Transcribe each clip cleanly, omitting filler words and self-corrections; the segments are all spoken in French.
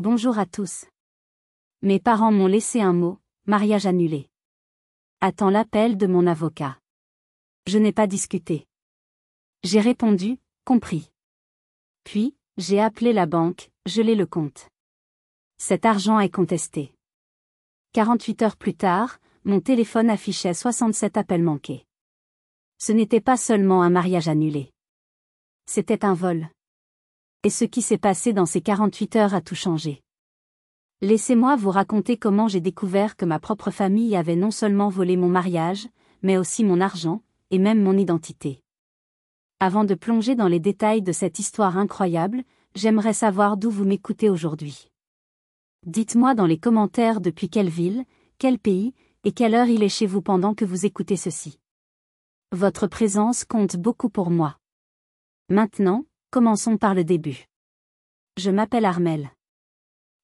Bonjour à tous. Mes parents m'ont laissé un mot, mariage annulé. Attends l'appel de mon avocat. Je n'ai pas discuté. J'ai répondu, compris. Puis, j'ai appelé la banque, gelé le compte. Cet argent est contesté. 48 heures plus tard, mon téléphone affichait 67 appels manqués. Ce n'était pas seulement un mariage annulé. C'était un vol. Et ce qui s'est passé dans ces 48 heures a tout changé. Laissez-moi vous raconter comment j'ai découvert que ma propre famille avait non seulement volé mon mariage, mais aussi mon argent, et même mon identité. Avant de plonger dans les détails de cette histoire incroyable, j'aimerais savoir d'où vous m'écoutez aujourd'hui. Dites-moi dans les commentaires depuis quelle ville, quel pays, et quelle heure il est chez vous pendant que vous écoutez ceci. Votre présence compte beaucoup pour moi. Maintenant, commençons par le début. Je m'appelle Armelle.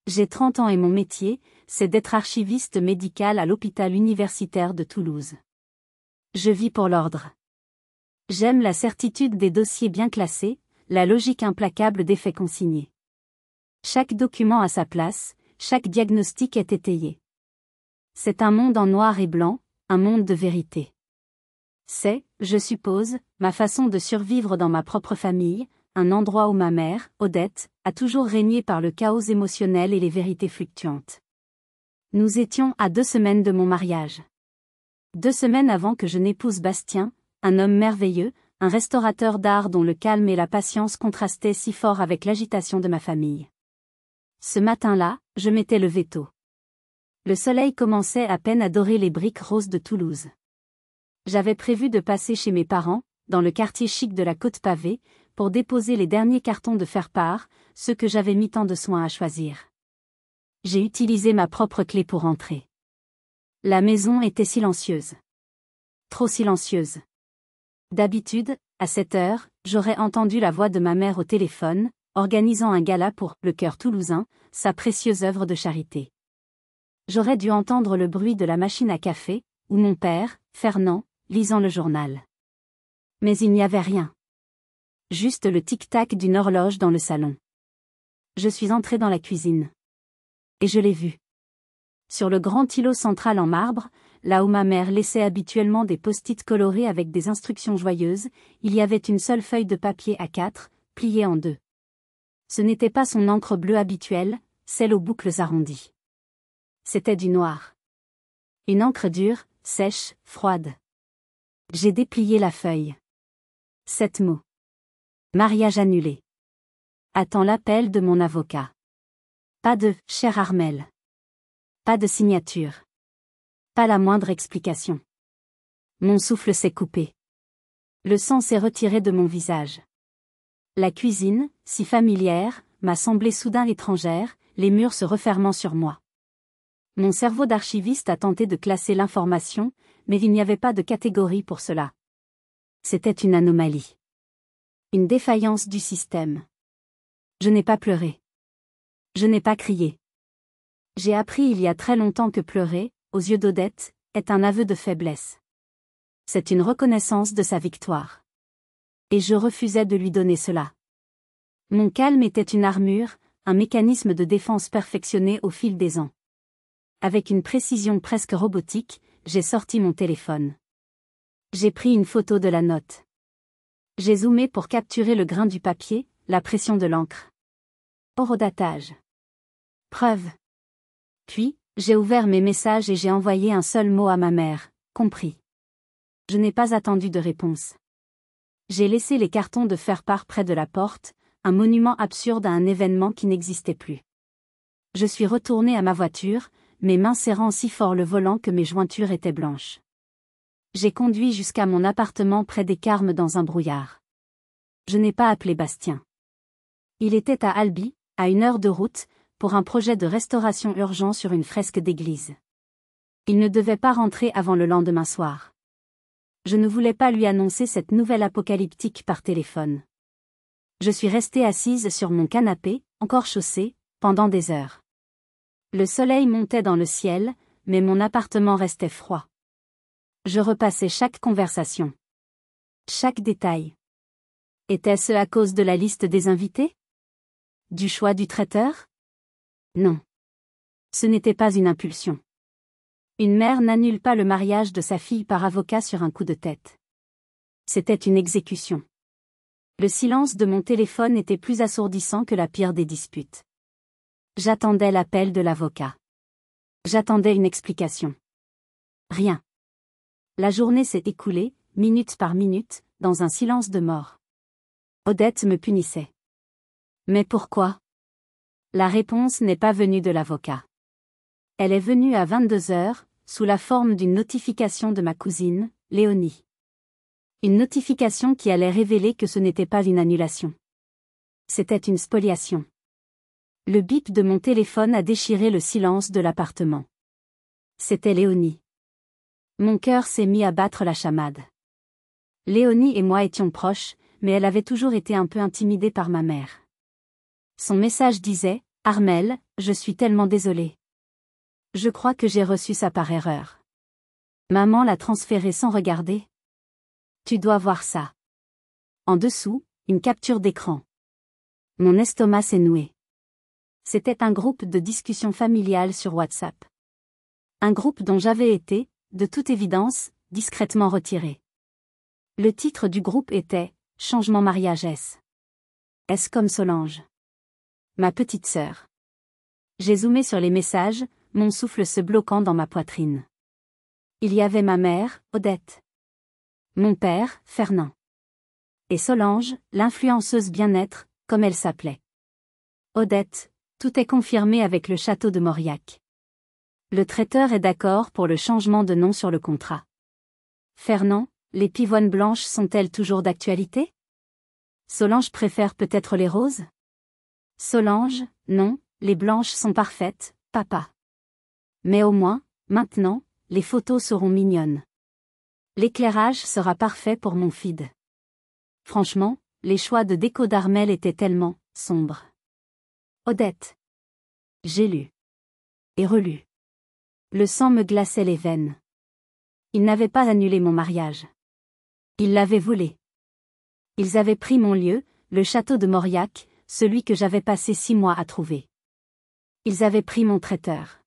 J'ai 30 ans et mon métier, c'est d'être archiviste médical à l'hôpital universitaire de Toulouse. Je vis pour l'ordre. J'aime la certitude des dossiers bien classés, la logique implacable des faits consignés. Chaque document a sa place, chaque diagnostic est étayé. C'est un monde en noir et blanc, un monde de vérité. C'est, je suppose, ma façon de survivre dans ma propre famille, un endroit où ma mère, Odette, a toujours régné par le chaos émotionnel et les vérités fluctuantes. Nous étions à 2 semaines de mon mariage. 2 semaines avant que je n'épouse Bastien, un homme merveilleux, un restaurateur d'art dont le calme et la patience contrastaient si fort avec l'agitation de ma famille. Ce matin-là, je m'étais levée tôt. Le soleil commençait à peine à dorer les briques roses de Toulouse. J'avais prévu de passer chez mes parents, dans le quartier chic de la Côte-Pavée, pour déposer les derniers cartons de faire-part, ceux que j'avais mis tant de soin à choisir. J'ai utilisé ma propre clé pour entrer. La maison était silencieuse. Trop silencieuse. D'habitude, à cette heure, j'aurais entendu la voix de ma mère au téléphone, organisant un gala pour Le Cœur Toulousain, sa précieuse œuvre de charité. J'aurais dû entendre le bruit de la machine à café, ou mon père, Fernand, lisant le journal. Mais il n'y avait rien. Juste le tic-tac d'une horloge dans le salon. Je suis entrée dans la cuisine. Et je l'ai vu. Sur le grand îlot central en marbre, là où ma mère laissait habituellement des post-it colorés avec des instructions joyeuses, il y avait une seule feuille de papier A4, pliée en 2. Ce n'était pas son encre bleue habituelle, celle aux boucles arrondies. C'était du noir. Une encre dure, sèche, froide. J'ai déplié la feuille. 7 mots. Mariage annulé. Attends l'appel de mon avocat. Pas de « Cher Armelle ». Pas de signature. Pas la moindre explication. Mon souffle s'est coupé. Le sang s'est retiré de mon visage. La cuisine, si familière, m'a semblé soudain étrangère, les murs se refermant sur moi. Mon cerveau d'archiviste a tenté de classer l'information, mais il n'y avait pas de catégorie pour cela. C'était une anomalie. Une défaillance du système. Je n'ai pas pleuré. Je n'ai pas crié. J'ai appris il y a très longtemps que pleurer, aux yeux d'Odette, est un aveu de faiblesse. C'est une reconnaissance de sa victoire. Et je refusais de lui donner cela. Mon calme était une armure, un mécanisme de défense perfectionné au fil des ans. Avec une précision presque robotique, j'ai sorti mon téléphone. J'ai pris une photo de la note. J'ai zoomé pour capturer le grain du papier, la pression de l'encre. Horodatage. Preuve. Puis, j'ai ouvert mes messages et j'ai envoyé un seul mot à ma mère, compris. Je n'ai pas attendu de réponse. J'ai laissé les cartons de faire-part près de la porte, un monument absurde à un événement qui n'existait plus. Je suis retournée à ma voiture, mes mains serrant si fort le volant que mes jointures étaient blanches. J'ai conduit jusqu'à mon appartement près des Carmes dans un brouillard. Je n'ai pas appelé Bastien. Il était à Albi, à 1 heure de route, pour un projet de restauration urgent sur une fresque d'église. Il ne devait pas rentrer avant le lendemain soir. Je ne voulais pas lui annoncer cette nouvelle apocalyptique par téléphone. Je suis restée assise sur mon canapé, encore chaussée, pendant des heures. Le soleil montait dans le ciel, mais mon appartement restait froid. Je repassais chaque conversation. Chaque détail. Était-ce à cause de la liste des invités? Du choix du traiteur? Non. Ce n'était pas une impulsion. Une mère n'annule pas le mariage de sa fille par avocat sur un coup de tête. C'était une exécution. Le silence de mon téléphone était plus assourdissant que la pire des disputes. J'attendais l'appel de l'avocat. J'attendais une explication. Rien. La journée s'est écoulée, minute par minute, dans un silence de mort. Odette me punissait. Mais pourquoi? La réponse n'est pas venue de l'avocat. Elle est venue à 22h, sous la forme d'une notification de ma cousine, Léonie. Une notification qui allait révéler que ce n'était pas une annulation. C'était une spoliation. Le bip de mon téléphone a déchiré le silence de l'appartement. C'était Léonie. Mon cœur s'est mis à battre la chamade. Léonie et moi étions proches, mais elle avait toujours été un peu intimidée par ma mère. Son message disait « Armelle, je suis tellement désolée. Je crois que j'ai reçu ça par erreur. » Maman l'a transféré sans regarder. Tu dois voir ça. En dessous, une capture d'écran. Mon estomac s'est noué. C'était un groupe de discussion familiale sur WhatsApp. Un groupe dont j'avais été, de toute évidence, discrètement retiré. Le titre du groupe était « Changement mariage S. S comme Solange. Ma petite sœur. » J'ai zoomé sur les messages, mon souffle se bloquant dans ma poitrine. Il y avait ma mère, Odette. Mon père, Fernand. Et Solange, l'influenceuse bien-être, comme elle s'appelait. Odette, tout est confirmé avec le château de Mauriac. Le traiteur est d'accord pour le changement de nom sur le contrat. Fernand, les pivoines blanches sont-elles toujours d'actualité? Solange préfère peut-être les roses? Solange, non, les blanches sont parfaites, papa. Mais au moins, maintenant, les photos seront mignonnes. L'éclairage sera parfait pour mon feed. Franchement, les choix de déco d'Armelle étaient tellement sombres. Odette. J'ai lu. Et relu. Le sang me glaçait les veines. Ils n'avaient pas annulé mon mariage. Ils l'avaient volé. Ils avaient pris mon lieu, le château de Mauriac, celui que j'avais passé 6 mois à trouver. Ils avaient pris mon traiteur.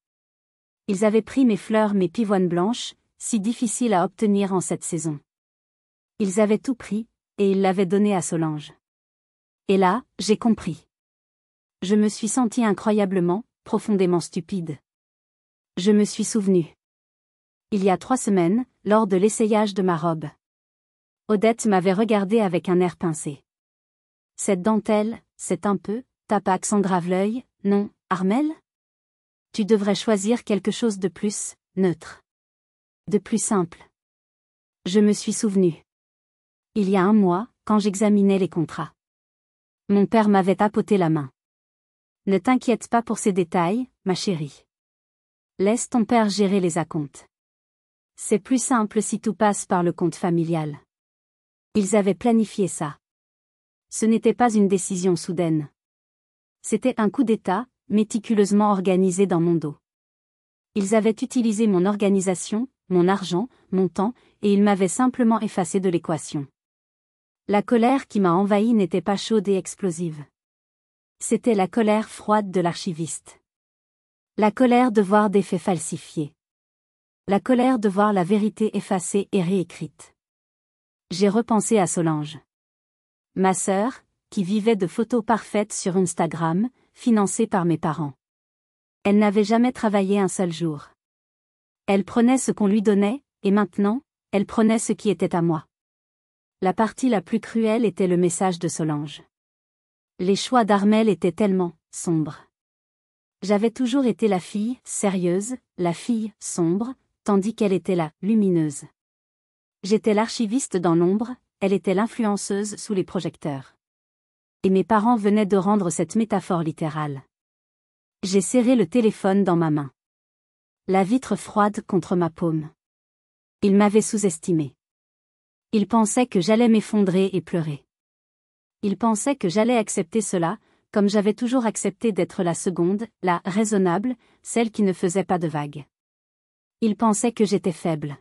Ils avaient pris mes fleurs, mes pivoines blanches, si difficiles à obtenir en cette saison. Ils avaient tout pris, et ils l'avaient donné à Solange. Et là, j'ai compris. Je me suis sentie incroyablement, profondément stupide. Je me suis souvenu. Il y a 3 semaines, lors de l'essayage de ma robe. Odette m'avait regardé avec un air pincé. Cette dentelle, c'est un peu, t'as pas accent grave l'œil, non, Armelle? Tu devrais choisir quelque chose de plus, neutre. De plus simple. Je me suis souvenu. Il y a 1 mois, quand j'examinais les contrats. Mon père m'avait tapoté la main. Ne t'inquiète pas pour ces détails, ma chérie. Laisse ton père gérer les acomptes. C'est plus simple si tout passe par le compte familial. Ils avaient planifié ça. Ce n'était pas une décision soudaine. C'était un coup d'État, méticuleusement organisé dans mon dos. Ils avaient utilisé mon organisation, mon argent, mon temps, et ils m'avaient simplement effacé de l'équation. La colère qui m'a envahi n'était pas chaude et explosive. C'était la colère froide de l'archiviste. La colère de voir des faits falsifiés. La colère de voir la vérité effacée et réécrite. J'ai repensé à Solange. Ma sœur, qui vivait de photos parfaites sur Instagram, financées par mes parents. Elle n'avait jamais travaillé un seul jour. Elle prenait ce qu'on lui donnait, et maintenant, elle prenait ce qui était à moi. La partie la plus cruelle était le message de Solange. Les choix d'Armelle étaient tellement sombres. J'avais toujours été la fille sérieuse, la fille sombre, tandis qu'elle était la lumineuse. J'étais l'archiviste dans l'ombre, elle était l'influenceuse sous les projecteurs. Et mes parents venaient de rendre cette métaphore littérale. J'ai serré le téléphone dans ma main. La vitre froide contre ma paume. Ils m'avaient sous-estimé. Ils pensaient que j'allais m'effondrer et pleurer. Ils pensaient que j'allais accepter cela, comme j'avais toujours accepté d'être la seconde, la raisonnable, celle qui ne faisait pas de vagues. Ils pensaient que j'étais faible.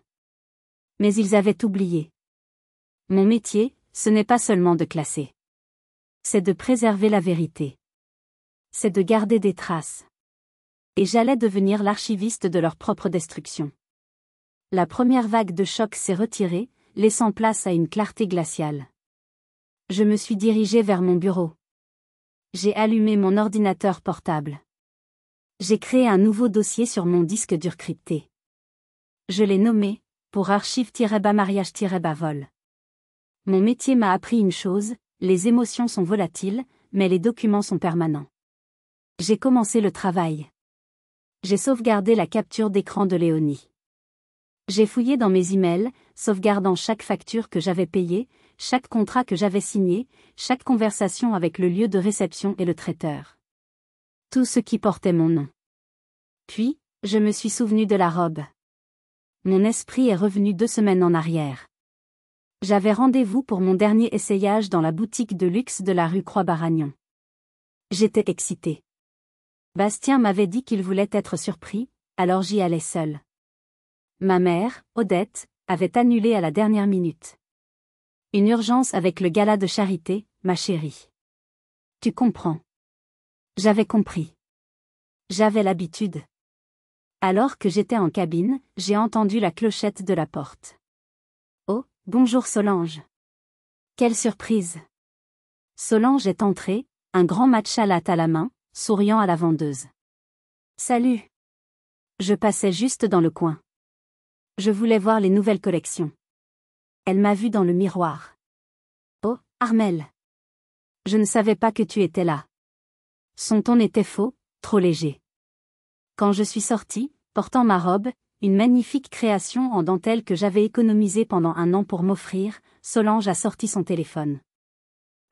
Mais ils avaient oublié. Mon métier, ce n'est pas seulement de classer. C'est de préserver la vérité. C'est de garder des traces. Et j'allais devenir l'archiviste de leur propre destruction. La première vague de choc s'est retirée, laissant place à une clarté glaciale. Je me suis dirigé vers mon bureau. J'ai allumé mon ordinateur portable. J'ai créé un nouveau dossier sur mon disque dur crypté. Je l'ai nommé « Pour archive-mariage-vol ». Mon métier m'a appris une chose, les émotions sont volatiles, mais les documents sont permanents. J'ai commencé le travail. J'ai sauvegardé la capture d'écran de Léonie. J'ai fouillé dans mes emails, sauvegardant chaque facture que j'avais payée, chaque contrat que j'avais signé, chaque conversation avec le lieu de réception et le traiteur. Tout ce qui portait mon nom. Puis, je me suis souvenu de la robe. Mon esprit est revenu 2 semaines en arrière. J'avais rendez-vous pour mon dernier essayage dans la boutique de luxe de la rue Croix-Baragnon. J'étais excitée. Bastien m'avait dit qu'il voulait être surpris, alors j'y allais seule. Ma mère, Odette, avait annulé à la dernière minute. Une urgence avec le gala de charité, ma chérie. Tu comprends. J'avais compris. J'avais l'habitude. Alors que j'étais en cabine, j'ai entendu la clochette de la porte. Oh, bonjour Solange. Quelle surprise. Solange est entrée, un grand matcha latte à la main, souriant à la vendeuse. Salut. Je passais juste dans le coin. Je voulais voir les nouvelles collections. Elle m'a vue dans le miroir. Oh, Armelle. Je ne savais pas que tu étais là. Son ton était faux, trop léger. Quand je suis sortie, portant ma robe, une magnifique création en dentelle que j'avais économisée pendant 1 an pour m'offrir, Solange a sorti son téléphone.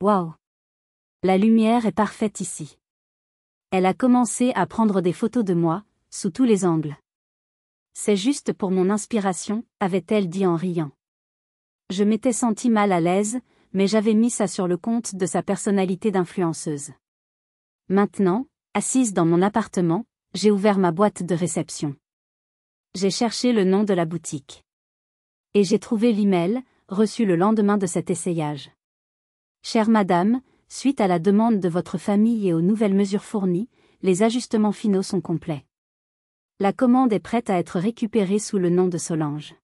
Waouh! La lumière est parfaite ici. Elle a commencé à prendre des photos de moi, sous tous les angles. C'est juste pour mon inspiration, avait-elle dit en riant. Je m'étais sentie mal à l'aise, mais j'avais mis ça sur le compte de sa personnalité d'influenceuse. Maintenant, assise dans mon appartement, j'ai ouvert ma boîte de réception. J'ai cherché le nom de la boutique. Et j'ai trouvé l'email, reçu le lendemain de cet essayage. Chère madame, suite à la demande de votre famille et aux nouvelles mesures fournies, les ajustements finaux sont complets. La commande est prête à être récupérée sous le nom de Solange.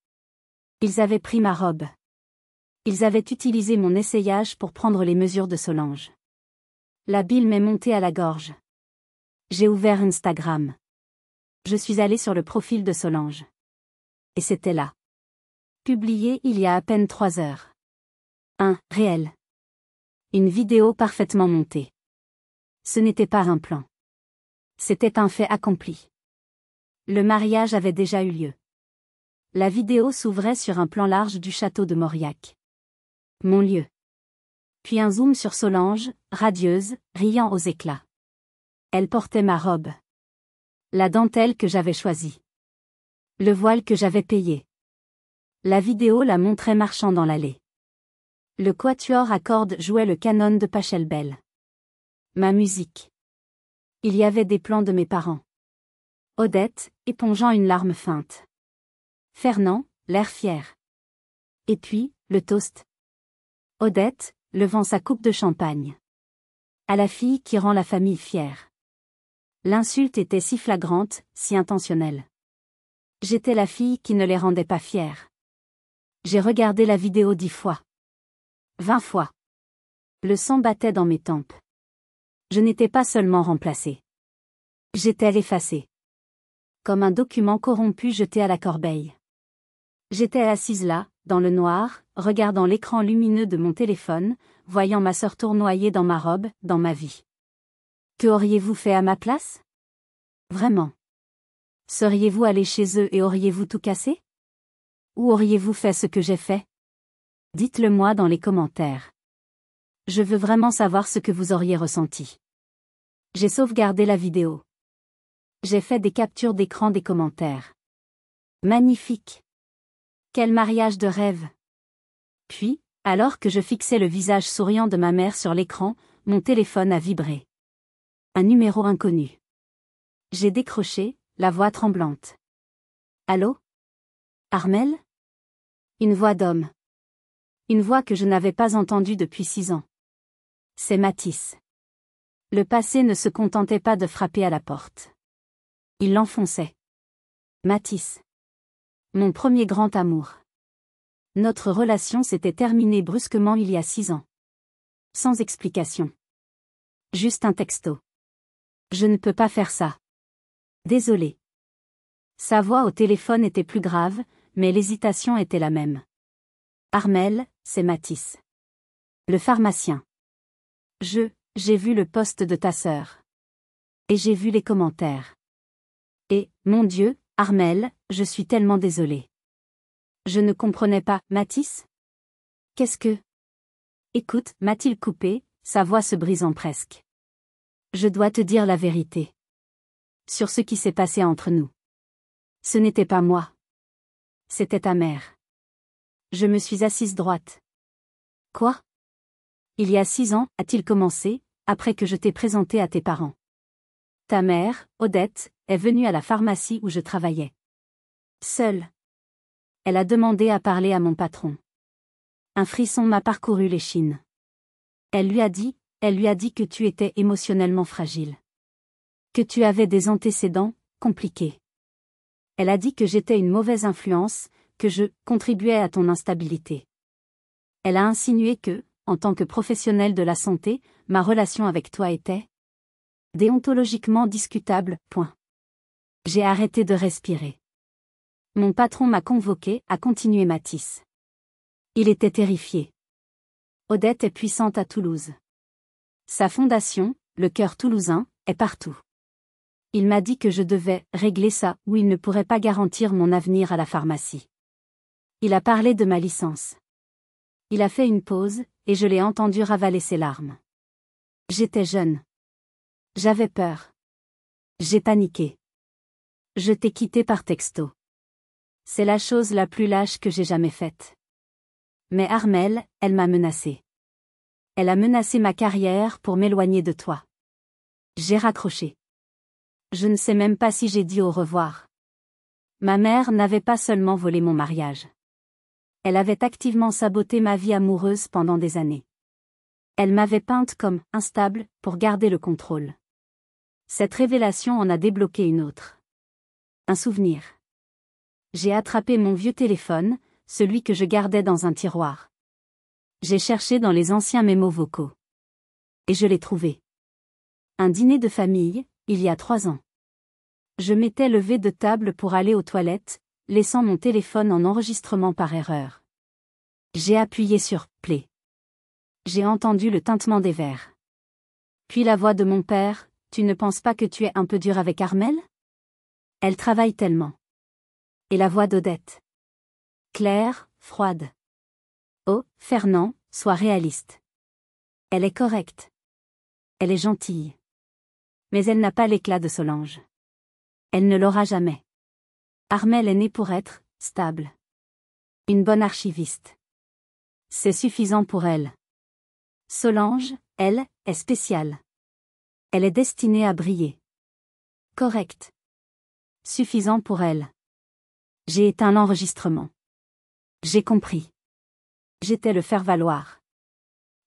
Ils avaient pris ma robe. Ils avaient utilisé mon essayage pour prendre les mesures de Solange. La bile m'est montée à la gorge. J'ai ouvert Instagram. Je suis allée sur le profil de Solange. Et c'était là. Publié il y a à peine 3 heures. Réel. Une vidéo parfaitement montée. Ce n'était pas un plan. C'était un fait accompli. Le mariage avait déjà eu lieu. La vidéo s'ouvrait sur un plan large du château de Mauriac. Mon lieu. Puis un zoom sur Solange, radieuse, riant aux éclats. Elle portait ma robe. La dentelle que j'avais choisie. Le voile que j'avais payé. La vidéo la montrait marchant dans l'allée. Le quatuor à cordes jouait le canon de Pachelbel. Ma musique. Il y avait des plans de mes parents. Odette, épongeant une larme feinte. Fernand, l'air fier. Et puis, le toast. Odette, levant sa coupe de champagne. À la fille qui rend la famille fière. L'insulte était si flagrante, si intentionnelle. J'étais la fille qui ne les rendait pas fiers. J'ai regardé la vidéo 10 fois. 20 fois. Le sang battait dans mes tempes. Je n'étais pas seulement remplacée. J'étais effacée. Comme un document corrompu jeté à la corbeille. J'étais assise là, dans le noir, regardant l'écran lumineux de mon téléphone, voyant ma sœur tournoyer dans ma robe, dans ma vie. Que auriez-vous fait à ma place? Vraiment? Seriez-vous allé chez eux et auriez-vous tout cassé? Ou auriez-vous fait ce que j'ai fait? Dites-le moi dans les commentaires. Je veux vraiment savoir ce que vous auriez ressenti. J'ai sauvegardé la vidéo. J'ai fait des captures d'écran des commentaires. Magnifique! Quel mariage de rêve! Puis, alors que je fixais le visage souriant de ma mère sur l'écran, mon téléphone a vibré. Un numéro inconnu. J'ai décroché, la voix tremblante. Allô? Armelle? Une voix d'homme. Une voix que je n'avais pas entendue depuis 6 ans. C'est Mathis. Le passé ne se contentait pas de frapper à la porte. Il l'enfonçait. Mathis. Mon premier grand amour. Notre relation s'était terminée brusquement il y a 6 ans. Sans explication. Juste un texto. Je ne peux pas faire ça. Désolé. Sa voix au téléphone était plus grave, mais l'hésitation était la même. Armel, c'est Mathis. Le pharmacien. J'ai vu le post de ta sœur. Et j'ai vu les commentaires. Et, mon Dieu, Armel, je suis tellement désolée. Je ne comprenais pas, Mathis? Qu'est-ce que... Écoute, m'a-t-il coupé, sa voix se brisant presque. Je dois te dire la vérité. Sur ce qui s'est passé entre nous. Ce n'était pas moi. C'était ta mère. Je me suis assise droite. Quoi? Il y a 6 ans, a-t-il commencé, après que je t'ai présenté à tes parents. Ta mère, Odette, est venue à la pharmacie où je travaillais. Seule. Elle a demandé à parler à mon patron. Un frisson m'a parcouru l'échine. Elle lui a dit que tu étais émotionnellement fragile. Que tu avais des antécédents compliqués. Elle a dit que j'étais une mauvaise influence, que je contribuais à ton instabilité. Elle a insinué que, en tant que professionnelle de la santé, ma relation avec toi était déontologiquement discutable. J'ai arrêté de respirer. Mon patron m'a convoqué, a continué Mathis. Il était terrifié. Odette est puissante à Toulouse. Sa fondation, le Cœur toulousain, est partout. Il m'a dit que je devais régler ça ou il ne pourrait pas garantir mon avenir à la pharmacie. Il a parlé de ma licence. Il a fait une pause, et je l'ai entendu ravaler ses larmes. J'étais jeune. J'avais peur. J'ai paniqué. Je t'ai quitté par texto. C'est la chose la plus lâche que j'ai jamais faite. Mais Armel, elle m'a menacée. Elle a menacé ma carrière pour m'éloigner de toi. J'ai raccroché. Je ne sais même pas si j'ai dit au revoir. Ma mère n'avait pas seulement volé mon mariage. Elle avait activement saboté ma vie amoureuse pendant des années. Elle m'avait peinte comme instable pour garder le contrôle. Cette révélation en a débloqué une autre. Un souvenir. J'ai attrapé mon vieux téléphone, celui que je gardais dans un tiroir. J'ai cherché dans les anciens mémos vocaux. Et je l'ai trouvé. Un dîner de famille, il y a 3 ans. Je m'étais levée de table pour aller aux toilettes, laissant mon téléphone en enregistrement par erreur. J'ai appuyé sur « Play ». J'ai entendu le tintement des verres. Puis la voix de mon père, « Tu ne penses pas que tu es un peu dur avec Armel? Elle travaille tellement. » Et la voix d'Odette. Claire, froide. Oh, Fernand, sois réaliste. Elle est correcte. Elle est gentille. Mais elle n'a pas l'éclat de Solange. Elle ne l'aura jamais. Armel est née pour être stable. Une bonne archiviste. C'est suffisant pour elle. Solange, elle, est spéciale. Elle est destinée à briller. Correcte. Suffisant pour elle. J'ai éteint l'enregistrement. J'ai compris. J'étais le faire-valoir.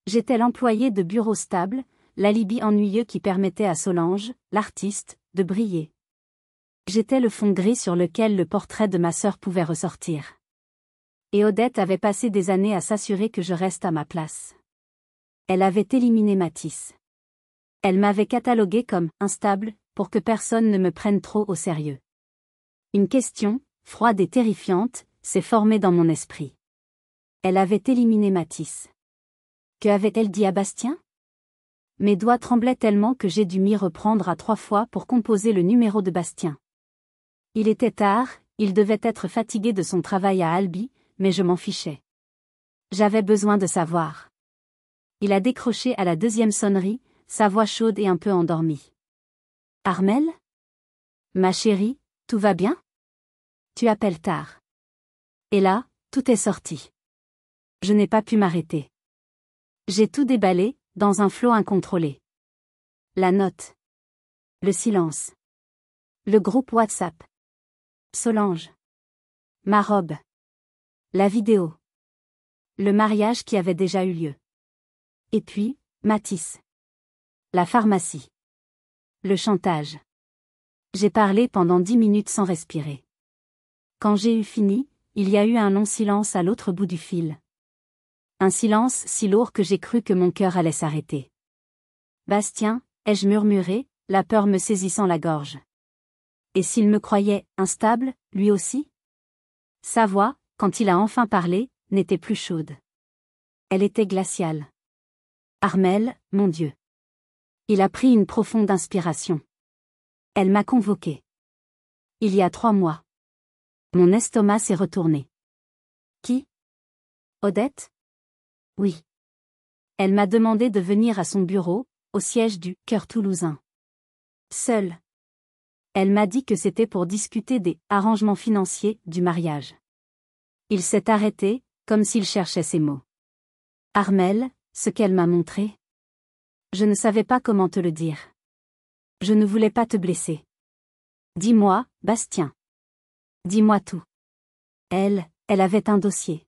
J'étais l'employé de bureau stable, l'alibi ennuyeux qui permettait à Solange, l'artiste, de briller. J'étais le fond gris sur lequel le portrait de ma sœur pouvait ressortir. Et Odette avait passé des années à s'assurer que je reste à ma place. Elle avait éliminé Mathis. Elle m'avait catalogué comme instable, pour que personne ne me prenne trop au sérieux. Une question, froide et terrifiante, s'est formée dans mon esprit. Elle avait éliminé Mathis. Que avait-elle dit à Bastien? Mes doigts tremblaient tellement que j'ai dû m'y reprendre à 3 fois pour composer le numéro de Bastien. Il était tard, il devait être fatigué de son travail à Albi, mais je m'en fichais. J'avais besoin de savoir. Il a décroché à la 2e sonnerie, sa voix chaude et un peu endormie. Armel? Ma chérie, tout va bien? Tu appelles tard. Et là, tout est sorti. Je n'ai pas pu m'arrêter. J'ai tout déballé, dans un flot incontrôlé. La note. Le silence. Le groupe WhatsApp. Solange. Ma robe. La vidéo. Le mariage qui avait déjà eu lieu. Et puis, Mathis. La pharmacie. Le chantage. J'ai parlé pendant 10 minutes sans respirer. Quand j'ai eu fini, il y a eu un long silence à l'autre bout du fil. Un silence si lourd que j'ai cru que mon cœur allait s'arrêter. Bastien, ai-je murmuré, la peur me saisissant la gorge. Et s'il me croyait instable, lui aussi? Sa voix, quand il a enfin parlé, n'était plus chaude. Elle était glaciale. Armelle, mon Dieu. Il a pris une profonde inspiration. Elle m'a convoqué. Il y a 3 mois. Mon estomac s'est retourné. Qui? Odette? Oui. Elle m'a demandé de venir à son bureau, au siège du Cœur toulousain. Seule. Elle m'a dit que c'était pour discuter des arrangements financiers du mariage. Il s'est arrêté, comme s'il cherchait ses mots. Armelle, ce qu'elle m'a montré. Je ne savais pas comment te le dire. Je ne voulais pas te blesser. Dis-moi, Bastien. Dis-moi tout. Elle avait un dossier.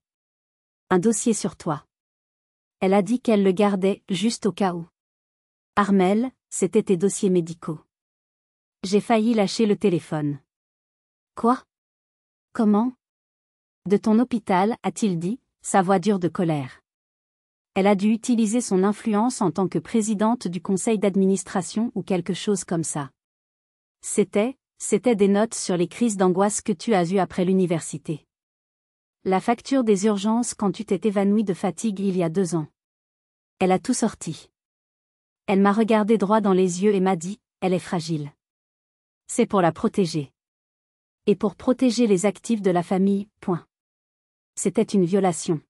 Un dossier sur toi. Elle a dit qu'elle le gardait juste au cas où. Armelle, c'était tes dossiers médicaux. J'ai failli lâcher le téléphone. Quoi? Comment? De ton hôpital, a-t-il dit, sa voix dure de colère. Elle a dû utiliser son influence en tant que présidente du conseil d'administration ou quelque chose comme ça. C'était des notes sur les crises d'angoisse que tu as eues après l'université. La facture des urgences quand tu t'es évanouie de fatigue il y a 2 ans. Elle a tout sorti. Elle m'a regardé droit dans les yeux et m'a dit, elle est fragile. C'est pour la protéger. Et pour protéger les actifs de la famille, point. C'était une violation.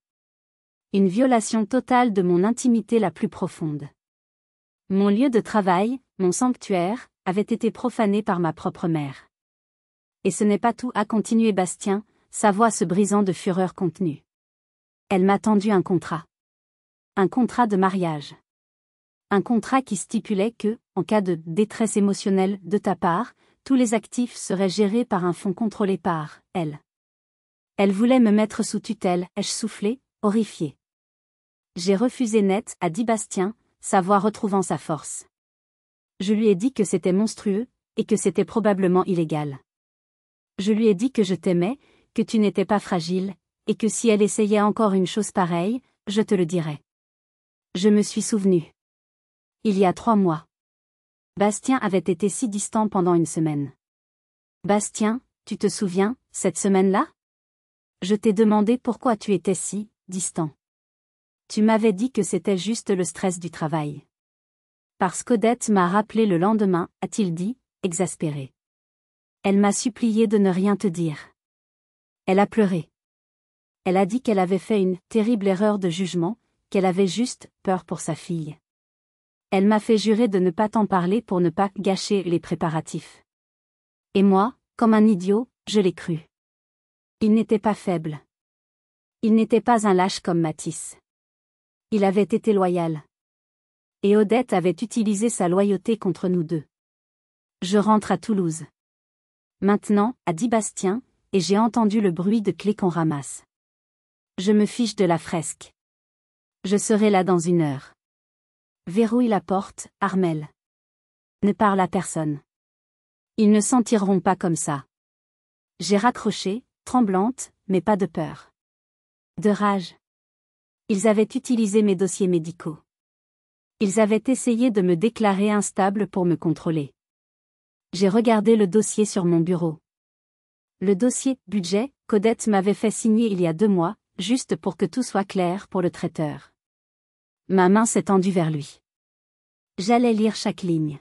Une violation totale de mon intimité la plus profonde. Mon lieu de travail, mon sanctuaire, avait été profané par ma propre mère. Et ce n'est pas tout, a continué Bastien, sa voix se brisant de fureur contenue. Elle m'a tendu un contrat. Un contrat de mariage. Un contrat qui stipulait que, en cas de détresse émotionnelle de ta part, tous les actifs seraient gérés par un fonds contrôlé par elle. Elle voulait me mettre sous tutelle, ai-je soufflé, horrifiée. J'ai refusé net, a dit Bastien, sa voix retrouvant sa force. Je lui ai dit que c'était monstrueux, et que c'était probablement illégal. Je lui ai dit que je t'aimais, que tu n'étais pas fragile, et que si elle essayait encore une chose pareille, je te le dirais. Je me suis souvenu. Il y a 3 mois. Bastien avait été si distant pendant une semaine. Bastien, tu te souviens, cette semaine-là? Je t'ai demandé pourquoi tu étais si distant. Tu m'avais dit que c'était juste le stress du travail. Parce qu'Odette m'a rappelé le lendemain, a-t-il dit, exaspéré. Elle m'a supplié de ne rien te dire. Elle a pleuré. Elle a dit qu'elle avait fait une terrible erreur de jugement, qu'elle avait juste peur pour sa fille. Elle m'a fait jurer de ne pas t'en parler pour ne pas gâcher les préparatifs. Et moi, comme un idiot, je l'ai cru. Il n'était pas faible. Il n'était pas un lâche comme Mathis. Il avait été loyal. Et Odette avait utilisé sa loyauté contre nous deux. Je rentre à Toulouse. Maintenant, a dit Bastien, et j'ai entendu le bruit de clés qu'on ramasse. Je me fiche de la fresque. Je serai là dans 1 heure. Verrouille la porte, Armelle. Ne parle à personne. Ils ne s'en tireront pas comme ça. J'ai raccroché, tremblante, mais pas de peur. De rage. Ils avaient utilisé mes dossiers médicaux. Ils avaient essayé de me déclarer instable pour me contrôler. J'ai regardé le dossier sur mon bureau. Le dossier « budget » qu'Odette m'avait fait signer il y a 2 mois, juste pour que tout soit clair pour le traiteur. Ma main s'est tendue vers lui. J'allais lire chaque ligne.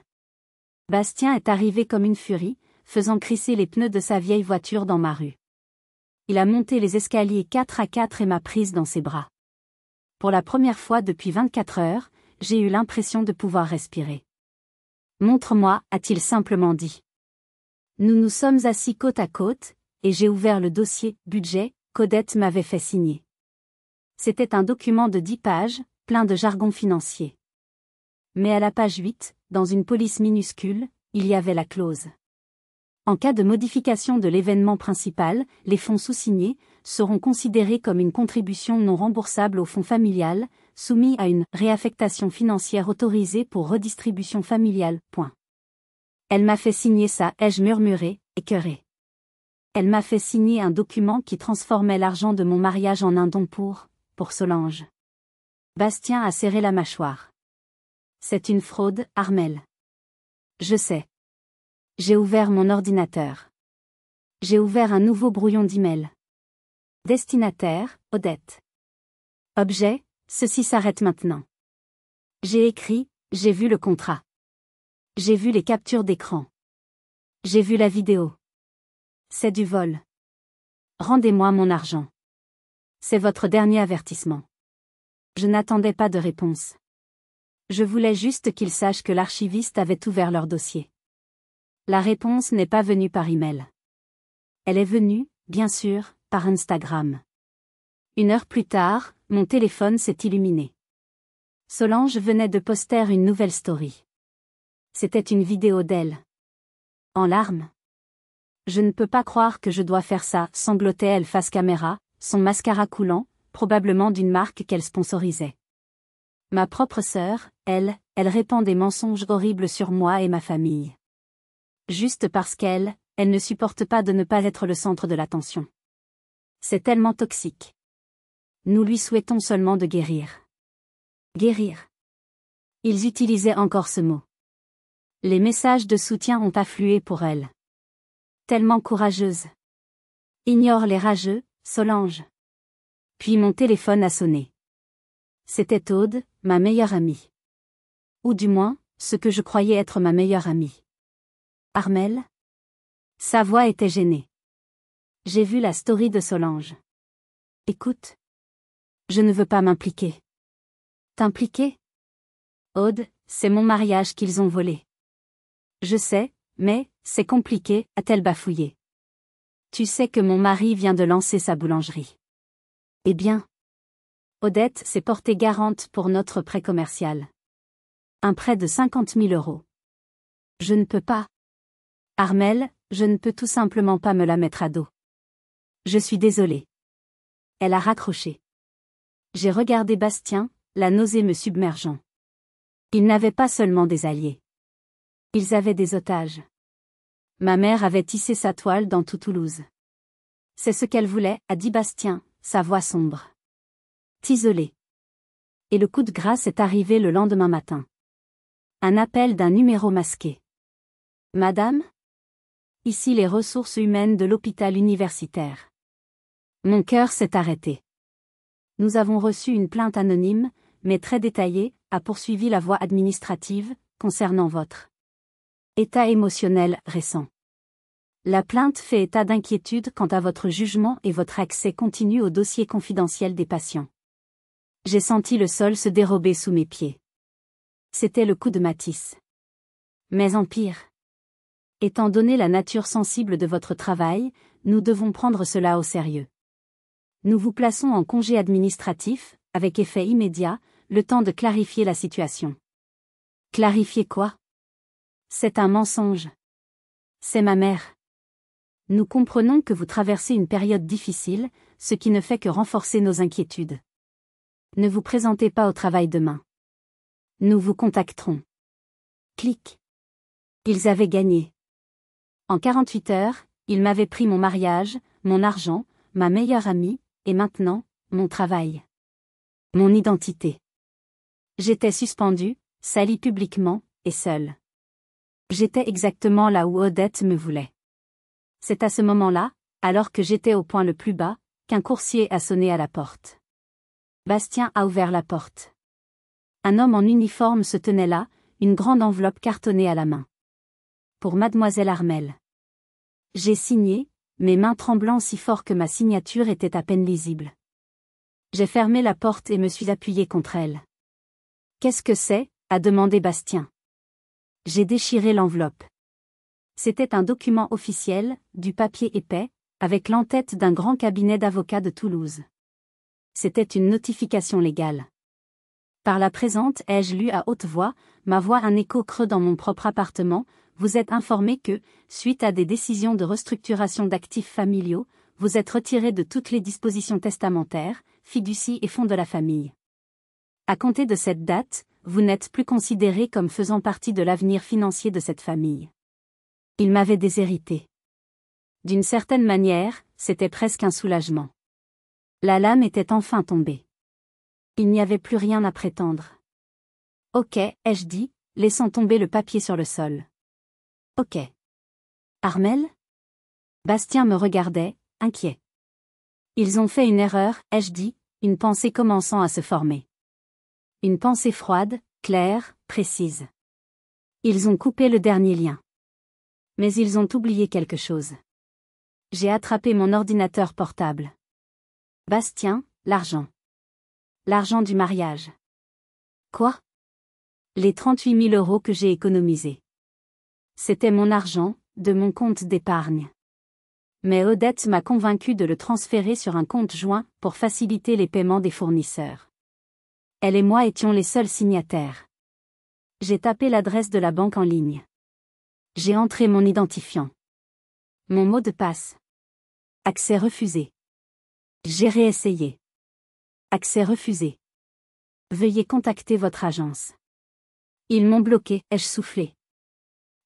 Bastien est arrivé comme une furie, faisant crisser les pneus de sa vieille voiture dans ma rue. Il a monté les escaliers 4 à 4 et m'a prise dans ses bras. Pour la première fois depuis 24 heures, j'ai eu l'impression de pouvoir respirer. Montre-moi, a-t-il simplement dit. Nous nous sommes assis côte à côte, et j'ai ouvert le dossier « budget » qu'Odette m'avait fait signer. C'était un document de 10 pages, plein de jargon financier. Mais à la page 8, dans une police minuscule, il y avait la clause. En cas de modification de l'événement principal, les fonds sous-signés seront considérés comme une contribution non remboursable au fonds familial, soumis à une réaffectation financière autorisée pour redistribution familiale. Point. Elle m'a fait signer ça, ai-je murmuré, écœuré. Elle m'a fait signer un document qui transformait l'argent de mon mariage en un don pour Solange. Bastien a serré la mâchoire. C'est une fraude, Armelle. Je sais. J'ai ouvert mon ordinateur. J'ai ouvert un nouveau brouillon d'email. Destinataire, Odette. Objet, ceci s'arrête maintenant. J'ai écrit, j'ai vu le contrat. J'ai vu les captures d'écran. J'ai vu la vidéo. C'est du vol. Rendez-moi mon argent. C'est votre dernier avertissement. Je n'attendais pas de réponse. Je voulais juste qu'ils sachent que l'archiviste avait ouvert leur dossier. La réponse n'est pas venue par email. Elle est venue, bien sûr, par Instagram. 1 heure plus tard, mon téléphone s'est illuminé. Solange venait de poster une nouvelle story. C'était une vidéo d'elle. En larmes. Je ne peux pas croire que je dois faire ça, sanglotait-elle face caméra, son mascara coulant, probablement d'une marque qu'elle sponsorisait. Ma propre sœur, elle répand des mensonges horribles sur moi et ma famille. Juste parce qu'elle ne supporte pas de ne pas être le centre de l'attention. C'est tellement toxique. Nous lui souhaitons seulement de guérir. Guérir. Ils utilisaient encore ce mot. Les messages de soutien ont afflué pour elle. Tellement courageuse. Ignore les rageux, Solange. Puis mon téléphone a sonné. C'était Aude, ma meilleure amie. Ou du moins, ce que je croyais être ma meilleure amie. Armelle? Sa voix était gênée. J'ai vu la story de Solange. Écoute. Je ne veux pas m'impliquer. T'impliquer? Aude, c'est mon mariage qu'ils ont volé. Je sais, mais, c'est compliqué, a-t-elle bafouillé. Tu sais que mon mari vient de lancer sa boulangerie. Eh bien. Odette s'est portée garante pour notre prêt commercial. Un prêt de 50 000 €. Je ne peux pas. Armelle, je ne peux tout simplement pas me la mettre à dos. Je suis désolée. Elle a raccroché. J'ai regardé Bastien, la nausée me submergeant. Ils n'avaient pas seulement des alliés. Ils avaient des otages. Ma mère avait tissé sa toile dans tout Toulouse. C'est ce qu'elle voulait, a dit Bastien, sa voix sombre. T'isoler. Et le coup de grâce est arrivé le lendemain matin. Un appel d'un numéro masqué. Madame? Ici les ressources humaines de l'hôpital universitaire. Mon cœur s'est arrêté. Nous avons reçu une plainte anonyme, mais très détaillée, a poursuivi la voie administrative, concernant votre état émotionnel récent. La plainte fait état d'inquiétude quant à votre jugement et votre accès continu au dossier confidentiel des patients. J'ai senti le sol se dérober sous mes pieds. C'était le coup de Matisse. Mais en pire. Étant donné la nature sensible de votre travail, nous devons prendre cela au sérieux. Nous vous plaçons en congé administratif, avec effet immédiat, le temps de clarifier la situation. Clarifier quoi? C'est un mensonge. C'est ma mère. Nous comprenons que vous traversez une période difficile, ce qui ne fait que renforcer nos inquiétudes. Ne vous présentez pas au travail demain. Nous vous contacterons. Clic. Ils avaient gagné. En 48 heures, ils m'avaient pris mon mariage, mon argent, ma meilleure amie, et maintenant, mon travail. Mon identité. J'étais suspendue, salie publiquement, et seule. J'étais exactement là où Odette me voulait. C'est à ce moment-là, alors que j'étais au point le plus bas, qu'un coursier a sonné à la porte. Bastien a ouvert la porte. Un homme en uniforme se tenait là, une grande enveloppe cartonnée à la main. Pour mademoiselle Armelle. J'ai signé, mes mains tremblant si fort que ma signature était à peine lisible. J'ai fermé la porte et me suis appuyée contre elle. Qu'est-ce que c'est? A demandé Bastien. J'ai déchiré l'enveloppe. C'était un document officiel, du papier épais, avec l'entête d'un grand cabinet d'avocats de Toulouse. C'était une notification légale. Par la présente ai-je lu à haute voix, ma voix un écho creux dans mon propre appartement, vous êtes informé que, suite à des décisions de restructuration d'actifs familiaux, vous êtes retiré de toutes les dispositions testamentaires, fiducie et fonds de la famille. À compter de cette date, vous n'êtes plus considéré comme faisant partie de l'avenir financier de cette famille. Il m'avait déshérité. D'une certaine manière, c'était presque un soulagement. La lame était enfin tombée. Il n'y avait plus rien à prétendre. Ok, ai-je dit, laissant tomber le papier sur le sol. Ok. Armel? Bastien me regardait, inquiet. Ils ont fait une erreur, ai-je dit, une pensée commençant à se former. Une pensée froide, claire, précise. Ils ont coupé le dernier lien. Mais ils ont oublié quelque chose. J'ai attrapé mon ordinateur portable. Bastien, l'argent. L'argent du mariage. Quoi? Les 38 000 € que j'ai économisés. C'était mon argent, de mon compte d'épargne. Mais Odette m'a convaincu de le transférer sur un compte joint pour faciliter les paiements des fournisseurs. Elle et moi étions les seuls signataires. J'ai tapé l'adresse de la banque en ligne. J'ai entré mon identifiant. Mon mot de passe. Accès refusé. J'ai réessayé. Accès refusé. Veuillez contacter votre agence. Ils m'ont bloqué, ai-je soufflé.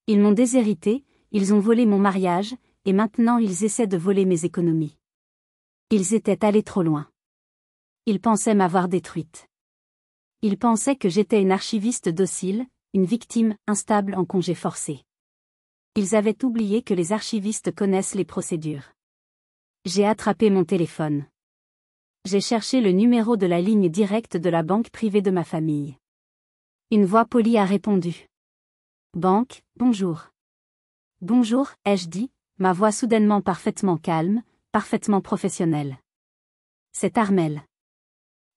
Ils m'ont déshérité, ils ont volé mon mariage, et maintenant ils essaient de voler mes économies. Ils étaient allés trop loin. Ils pensaient m'avoir détruite. Ils pensaient que j'étais une archiviste docile, une victime instable en congé forcé. Ils avaient oublié que les archivistes connaissent les procédures. J'ai attrapé mon téléphone. J'ai cherché le numéro de la ligne directe de la banque privée de ma famille. Une voix polie a répondu. Banque, bonjour. Bonjour, ai-je dit, ma voix soudainement parfaitement calme, parfaitement professionnelle. C'est Armel.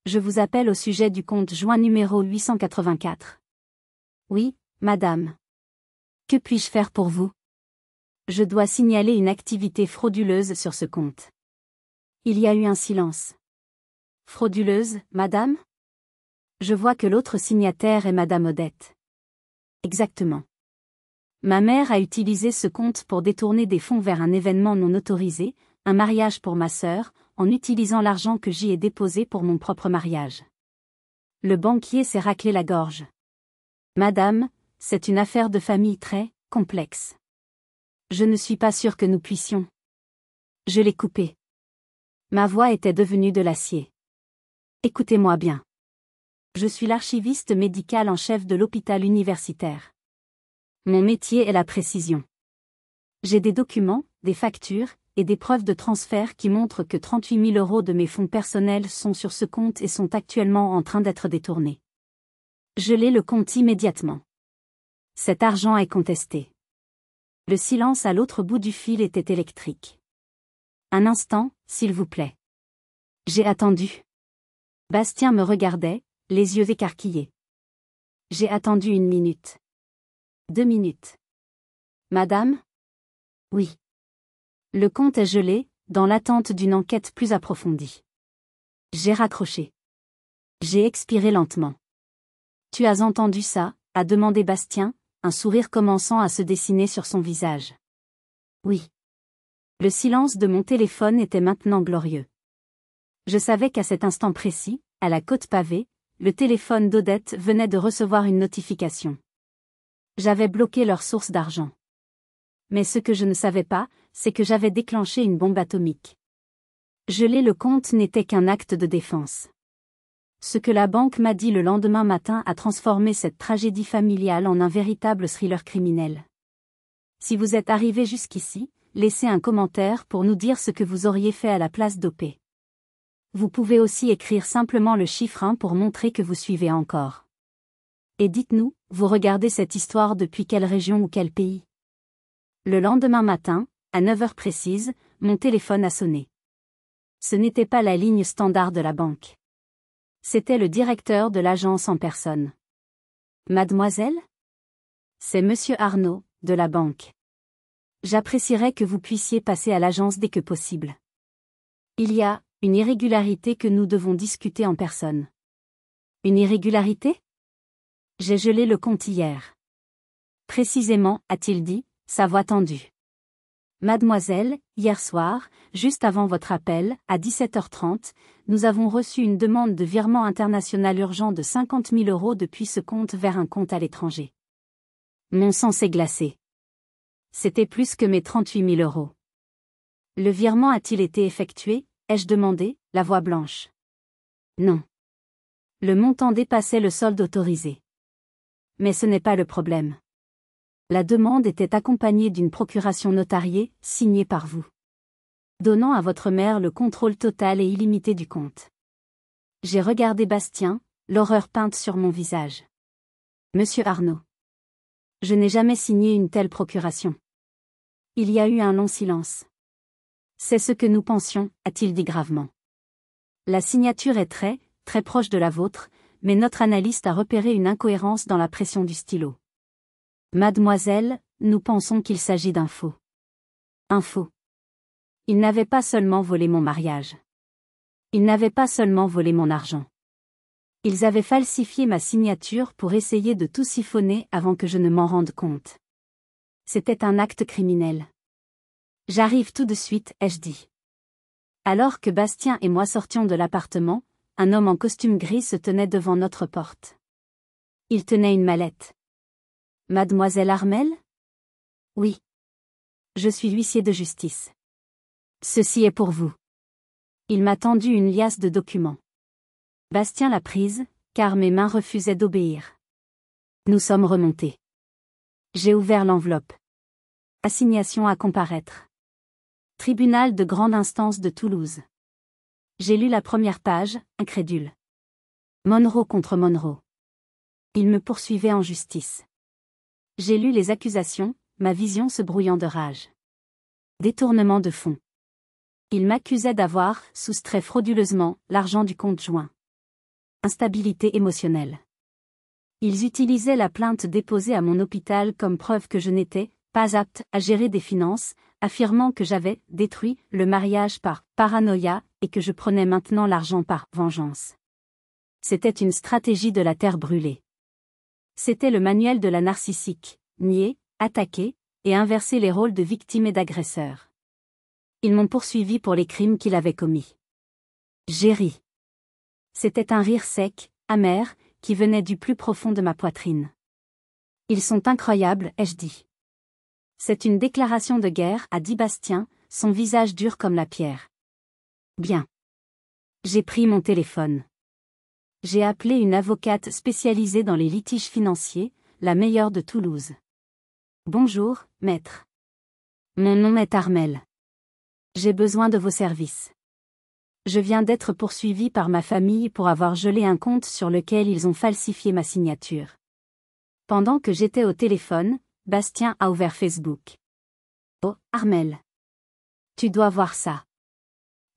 Je vous appelle au sujet du compte joint numéro 884. Oui, madame. Que puis-je faire pour vous? Je dois signaler une activité frauduleuse sur ce compte. Il y a eu un silence. Frauduleuse, madame? Je vois que l'autre signataire est madame Odette. Exactement. Ma mère a utilisé ce compte pour détourner des fonds vers un événement non autorisé, un mariage pour ma sœur, en utilisant l'argent que j'y ai déposé pour mon propre mariage. Le banquier s'est raclé la gorge. Madame, c'est une affaire de famille très complexe. Je ne suis pas sûre que nous puissions. Je l'ai coupé. Ma voix était devenue de l'acier. Écoutez-moi bien. Je suis l'archiviste médical en chef de l'hôpital universitaire. Mon métier est la précision. J'ai des documents, des factures, et des preuves de transfert qui montrent que 38 000 € de mes fonds personnels sont sur ce compte et sont actuellement en train d'être détournés. Gelez le compte immédiatement. Cet argent est contesté. Le silence à l'autre bout du fil était électrique. Un instant, s'il vous plaît. J'ai attendu. Bastien me regardait, les yeux écarquillés. J'ai attendu 1 minute. 2 minutes. Madame? Oui. Le compte est gelé, dans l'attente d'une enquête plus approfondie. J'ai raccroché. J'ai expiré lentement. Tu as entendu ça? A demandé Bastien, un sourire commençant à se dessiner sur son visage. Oui. Le silence de mon téléphone était maintenant glorieux. Je savais qu'à cet instant précis, à la côte pavée, le téléphone d'Odette venait de recevoir une notification. J'avais bloqué leur source d'argent. Mais ce que je ne savais pas, c'est que j'avais déclenché une bombe atomique. Geler le compte n'était qu'un acte de défense. Ce que la banque m'a dit le lendemain matin a transformé cette tragédie familiale en un véritable thriller criminel. Si vous êtes arrivé jusqu'ici, laissez un commentaire pour nous dire ce que vous auriez fait à la place d'OP. Vous pouvez aussi écrire simplement le chiffre 1 pour montrer que vous suivez encore. Et dites-nous, vous regardez cette histoire depuis quelle région ou quel pays? Le lendemain matin, à 9 heures précises, mon téléphone a sonné. Ce n'était pas la ligne standard de la banque. C'était le directeur de l'agence en personne. Mademoiselle? C'est Monsieur Arnaud, de la banque. J'apprécierais que vous puissiez passer à l'agence dès que possible. Il y a une irrégularité que nous devons discuter en personne. Une irrégularité? J'ai gelé le compte hier. Précisément, a-t-il dit, sa voix tendue. Mademoiselle, hier soir, juste avant votre appel, à 17h30, nous avons reçu une demande de virement international urgent de 50 000 € depuis ce compte vers un compte à l'étranger. Mon sang s'est glacé. C'était plus que mes 38 000 euros. Le virement a-t-il été effectué, ai-je demandé, la voix blanche. Non. Le montant dépassait le solde autorisé. Mais ce n'est pas le problème. La demande était accompagnée d'une procuration notariée, signée par vous, donnant à votre mère le contrôle total et illimité du compte. J'ai regardé Bastien, l'horreur peinte sur mon visage. Monsieur Arnaud. Je n'ai jamais signé une telle procuration. Il y a eu un long silence. C'est ce que nous pensions, a-t-il dit gravement. La signature est très, très proche de la vôtre, mais notre analyste a repéré une incohérence dans la pression du stylo. Mademoiselle, nous pensons qu'il s'agit d'un faux. Un faux. Il n'avait pas seulement volé mon mariage. Il n'avait pas seulement volé mon argent. Ils avaient falsifié ma signature pour essayer de tout siphonner avant que je ne m'en rende compte. C'était un acte criminel. J'arrive tout de suite, ai-je dit. Alors que Bastien et moi sortions de l'appartement, un homme en costume gris se tenait devant notre porte. Il tenait une mallette. Mademoiselle Armel ? Oui. Je suis huissier de justice. Ceci est pour vous. Il m'a tendu une liasse de documents. Bastien l'a prise, car mes mains refusaient d'obéir. Nous sommes remontés. J'ai ouvert l'enveloppe. Assignation à comparaître. Tribunal de grande instance de Toulouse. J'ai lu la première page, incrédule. Monroe contre Monroe. Il me poursuivait en justice. J'ai lu les accusations, ma vision se brouillant de rage. Détournement de fonds. Il m'accusait d'avoir soustrait frauduleusement l'argent du compte joint. Instabilité émotionnelle. Ils utilisaient la plainte déposée à mon hôpital comme preuve que je n'étais pas apte à gérer des finances, affirmant que j'avais détruit le mariage par paranoïa et que je prenais maintenant l'argent par vengeance. C'était une stratégie de la terre brûlée. C'était le manuel de la narcissique, nier, attaquer, et inverser les rôles de victime et d'agresseur. Ils m'ont poursuivi pour les crimes qu'il avait commis. J'ai ri. C'était un rire sec, amer, qui venait du plus profond de ma poitrine. Ils sont incroyables, ai-je dit. C'est une déclaration de guerre, a dit Bastien, son visage dur comme la pierre. Bien. J'ai pris mon téléphone. J'ai appelé une avocate spécialisée dans les litiges financiers, la meilleure de Toulouse. Bonjour, maître. Mon nom est Armel. J'ai besoin de vos services. Je viens d'être poursuivi par ma famille pour avoir gelé un compte sur lequel ils ont falsifié ma signature. Pendant que j'étais au téléphone, Bastien a ouvert Facebook. Oh, Armel. Tu dois voir ça.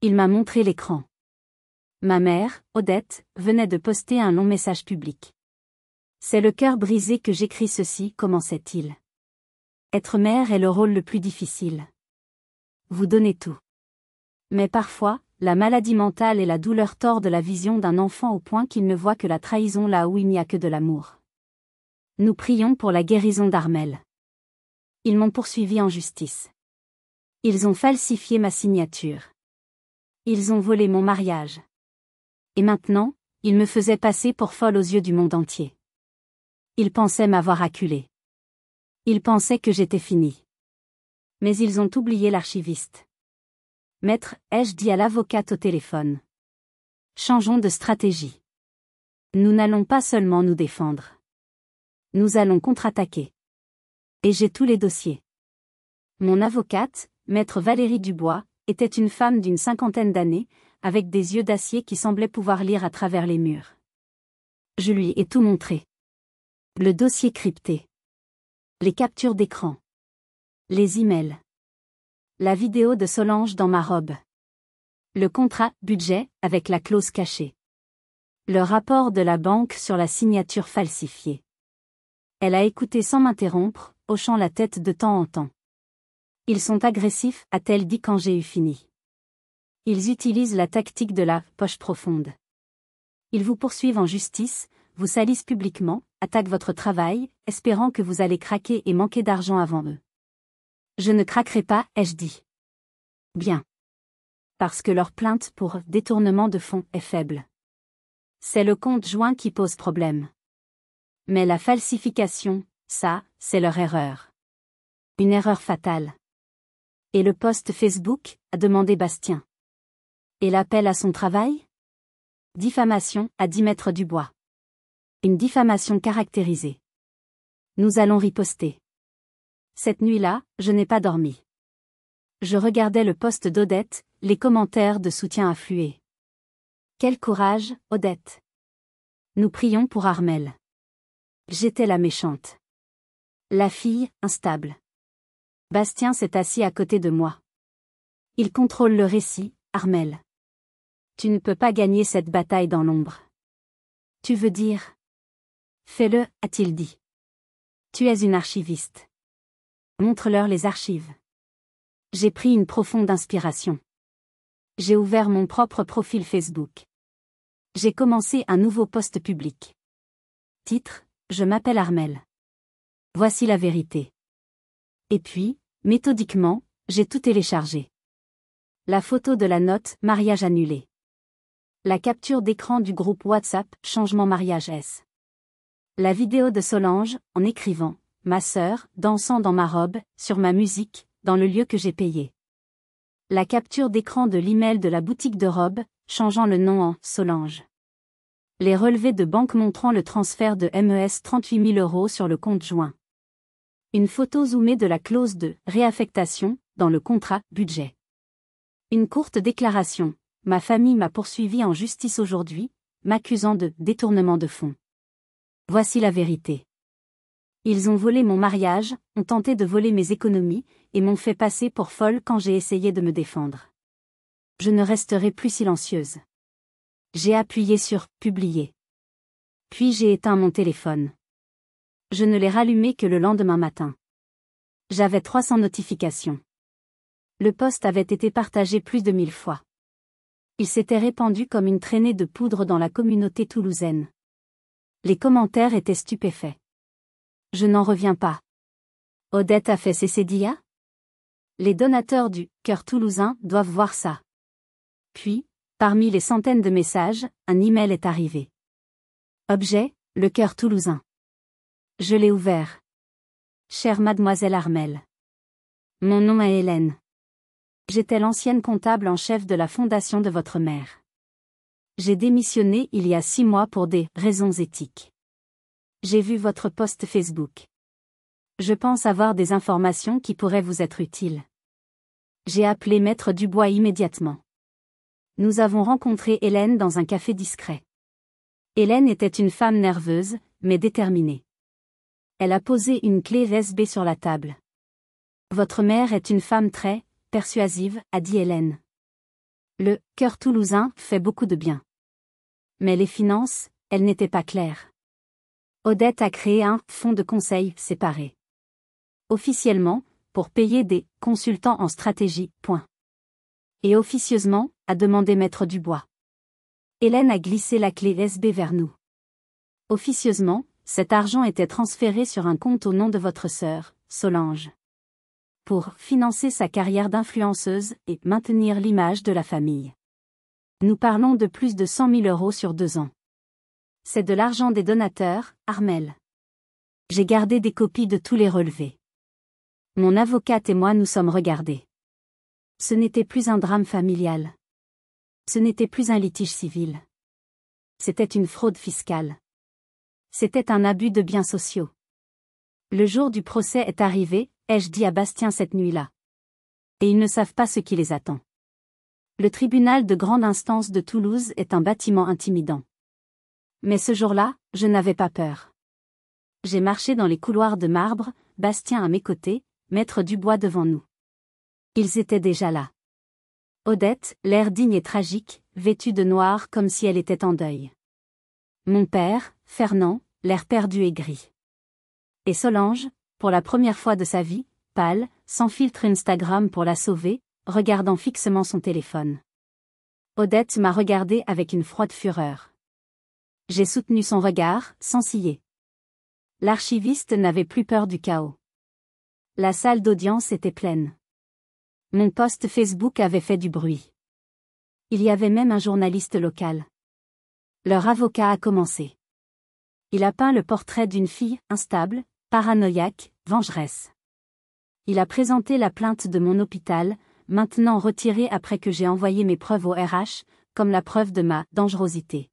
Il m'a montré l'écran. Ma mère, Odette, venait de poster un long message public. C'est le cœur brisé que j'écris ceci, commençait-il. Être mère est le rôle le plus difficile. Vous donnez tout. Mais parfois, la maladie mentale et la douleur tordent la vision d'un enfant au point qu'il ne voit que la trahison là où il n'y a que de l'amour. Nous prions pour la guérison d'Armel. Ils m'ont poursuivi en justice. Ils ont falsifié ma signature. Ils ont volé mon mariage. Et maintenant, ils me faisaient passer pour folle aux yeux du monde entier. Ils pensaient m'avoir acculée. Ils pensaient que j'étais finie. Mais ils ont oublié l'archiviste. Maître, ai-je dit à l'avocate au téléphone. Changeons de stratégie. Nous n'allons pas seulement nous défendre. Nous allons contre-attaquer. Et j'ai tous les dossiers. Mon avocate, maître Valérie Dubois, était une femme d'une 50aine d'années, avec des yeux d'acier qui semblaient pouvoir lire à travers les murs. Je lui ai tout montré. Le dossier crypté. Les captures d'écran. Les emails. La vidéo de Solange dans ma robe. Le contrat, budget, avec la clause cachée. Le rapport de la banque sur la signature falsifiée. Elle a écouté sans m'interrompre, hochant la tête de temps en temps. Ils sont agressifs, a-t-elle dit quand j'ai eu fini. Ils utilisent la tactique de la poche profonde. Ils vous poursuivent en justice, vous salissent publiquement, attaquent votre travail, espérant que vous allez craquer et manquer d'argent avant eux. Je ne craquerai pas, ai-je dit. Bien. Parce que leur plainte pour détournement de fonds est faible. C'est le compte joint qui pose problème. Mais la falsification, ça, c'est leur erreur. Une erreur fatale. Et le post Facebook, a demandé Bastien. Et l'appel à son travail? Diffamation, a dit Maître Dubois. Une diffamation caractérisée. Nous allons riposter. Cette nuit-là, je n'ai pas dormi. Je regardais le post d'Odette, les commentaires de soutien affluaient. Quel courage, Odette. Nous prions pour Armelle. J'étais la méchante. La fille, instable. Bastien s'est assis à côté de moi. Il contrôle le récit, Armelle. Tu ne peux pas gagner cette bataille dans l'ombre. Tu veux dire? Fais-le, a-t-il dit. Tu es une archiviste. Montre-leur les archives. J'ai pris une profonde inspiration. J'ai ouvert mon propre profil Facebook. J'ai commencé un nouveau post public. Titre, je m'appelle Armelle. Voici la vérité. Et puis, méthodiquement, j'ai tout téléchargé. La photo de la note, mariage annulé. La capture d'écran du groupe WhatsApp, changement mariage S. La vidéo de Solange, en écrivant, ma sœur, dansant dans ma robe, sur ma musique, dans le lieu que j'ai payé. La capture d'écran de l'email de la boutique de robes, changeant le nom en Solange. Les relevés de banque montrant le transfert de MES 38 000 € sur le compte joint. Une photo zoomée de la clause de réaffectation, dans le contrat budget. Une courte déclaration. Ma famille m'a poursuivi en justice aujourd'hui, m'accusant de détournement de fonds. Voici la vérité. Ils ont volé mon mariage, ont tenté de voler mes économies, et m'ont fait passer pour folle quand j'ai essayé de me défendre. Je ne resterai plus silencieuse. J'ai appuyé sur « Publier ». Puis j'ai éteint mon téléphone. Je ne l'ai rallumé que le lendemain matin. J'avais 300 notifications. Le post avait été partagé plus de 1000 fois. Il s'était répandu comme une traînée de poudre dans la communauté toulousaine. Les commentaires étaient stupéfaits. Je n'en reviens pas. Odette a fait ses cédillas? Les donateurs du Cœur Toulousain doivent voir ça. Puis, parmi les centaines de messages, un email est arrivé. Objet, le Cœur Toulousain. Je l'ai ouvert. Chère mademoiselle Armelle. Mon nom est Hélène. J'étais l'ancienne comptable en chef de la fondation de votre mère. J'ai démissionné il y a 6 mois pour des raisons éthiques. J'ai vu votre post Facebook. Je pense avoir des informations qui pourraient vous être utiles. J'ai appelé Maître Dubois immédiatement. Nous avons rencontré Hélène dans un café discret. Hélène était une femme nerveuse, mais déterminée. Elle a posé une clé USB sur la table. Votre mère est une femme très persuasive, a dit Hélène. Le Cœur Toulousain fait beaucoup de bien. Mais les finances, elles n'étaient pas claires. Odette a créé un fonds de conseil séparé. Officiellement, pour payer des consultants en stratégie, point. Et officieusement, a demandé Maître Dubois. Hélène a glissé la clé USB vers nous. Officieusement, cet argent était transféré sur un compte au nom de votre sœur, Solange. Pour financer sa carrière d'influenceuse et maintenir l'image de la famille. Nous parlons de plus de 100 000 € sur 2 ans. C'est de l'argent des donateurs, Armelle. J'ai gardé des copies de tous les relevés. Mon avocate et moi nous sommes regardés. Ce n'était plus un drame familial. Ce n'était plus un litige civil. C'était une fraude fiscale. C'était un abus de biens sociaux. Le jour du procès est arrivé, ai-je dit à Bastien cette nuit-là. Et ils ne savent pas ce qui les attend. Le tribunal de grande instance de Toulouse est un bâtiment intimidant. Mais ce jour-là, je n'avais pas peur. J'ai marché dans les couloirs de marbre, Bastien à mes côtés, Maître Dubois devant nous. Ils étaient déjà là. Odette, l'air digne et tragique, vêtue de noir comme si elle était en deuil. Mon père, Fernand, l'air perdu et gris. Et Solange, pour la première fois de sa vie, pâle, sans filtre Instagram pour la sauver, regardant fixement son téléphone. Odette m'a regardé avec une froide fureur. J'ai soutenu son regard, sans ciller. L'archiviste n'avait plus peur du chaos. La salle d'audience était pleine. Mon post Facebook avait fait du bruit. Il y avait même un journaliste local. Leur avocat a commencé. Il a peint le portrait d'une fille instable, paranoïaque, vengeresse. Il a présenté la plainte de mon hôpital, maintenant retirée après que j'ai envoyé mes preuves au RH, comme la preuve de ma dangerosité.